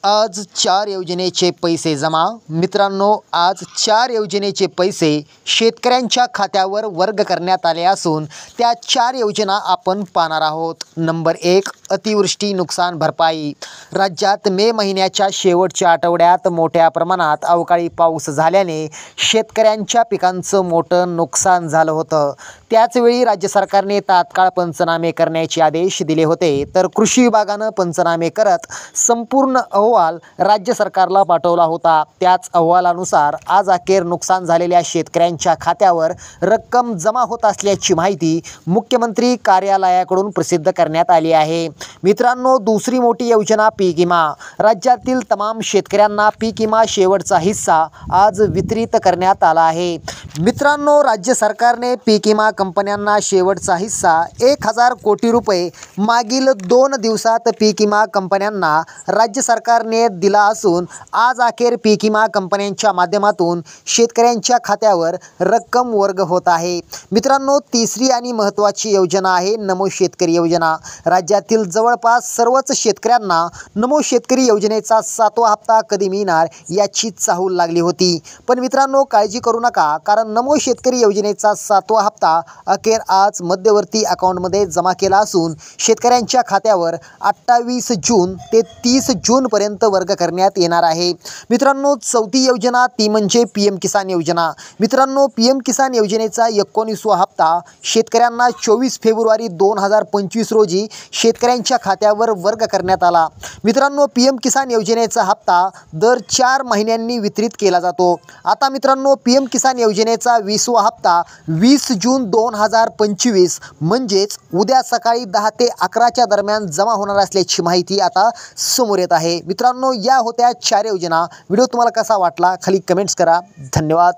आज 4 योजनेचे पैसे जमा. मित्रांनो, आज 4 योजनेचे पैसे शेतकऱ्यांच्या खात्यावर वर्ग करण्यात आले असून त्या 4 योजना आपण पाहणार आहोत. नंबर 1, अतिवृष्टी नुकसान भरपाई. राज्यात मे महिन्याच्या शेवटच्या आठवड्यात मोठ्या प्रमाणात अवकाळी पाऊस झाल्याने शेतकऱ्यांच्या पिकांचं मोठं नुकसान झालं होतं. त्याचवेळी राज्य सरकारने तात्काळ पंचनामे करण्याचे आदेश दिले होते. तर कृषी विभागानं पंचनामे करत संपूर्ण अहवाल राज्य सरकारला पाठवला होता. त्याच अहवालानुसार आज अखेर नुकसान झालेल्या शेतकऱ्यांच्या खात्यावर रक्कम जमा होत असल्याची माहिती मुख्यमंत्री कार्यालयाकडून प्रसिद्ध करण्यात आली आहे. मित्रांनो, दुसरी मोठी योजना पीक विमा. राज्यातील तमाम शेतकऱ्यांना पीक विमा शेवटचा हिस्सा आज वितरित करण्यात आला आहे. मित्रांनो, राज्य सरकारने पीक विमा कंपन्यांना शेवटचा हिस्सा 1000 कोटी रुपये मागील 2 दिवसात पीक विमा कंपन्यांना राज्य सरकारने दिला असून आज अखेर पीक विमा कंपन्यांच्या माध्यमातून शेतकऱ्यांच्या खात्यावर रक्कम वर्ग होत आहे. मित्रांनो, तिसरी आणि महत्त्वाची योजना आहे नमो शेतकरी योजना. राज्यातील जवळपास सर्वच शेतकऱ्यांना नमो शेतकरी योजनेचा 7वा हप्ता कधी मिळणार याची चाहूल लागली होती. पण मित्रांनो, काळजी करू नका, कारण नमो शेतकरी योजनेचा 7वा हप्ता अखेर आज मध्यवर्ती अकाउंटमध्ये जमा केला असून शेतकऱ्यांच्या खात्यावर 28 जून ते 30 जूनपर्यंत वर्ग करण्यात येणार आहे. मित्रांनो, चौथी योजना ती म्हणजे PM किसान योजना. मित्रांनो, PM किसान योजनेचा 19वा हप्ता शेतकऱ्यांना 24 फेब्रुवारी 2025 रोजी शेतकऱ्यांच्या खात्यावर वर्ग करण्यात आला. मित्रांनो, PM किसान योजनेचा हप्ता दर 4 महिन्यांनी वितरित केला जातो. आता मित्रांनो, PM किसान योजनेचा 20वा हप्ता 20 जून 2025 म्हणजेच उद्या सकाळी 10 ते 11च्या दरम्यान जमा होणार असल्याची माहिती आता समोर येत आहे. मित्रांनो, या होत्या 4 योजना. व्हिडिओ तुम्हाला कसा वाटला खाली कमेंट्स करा. धन्यवाद.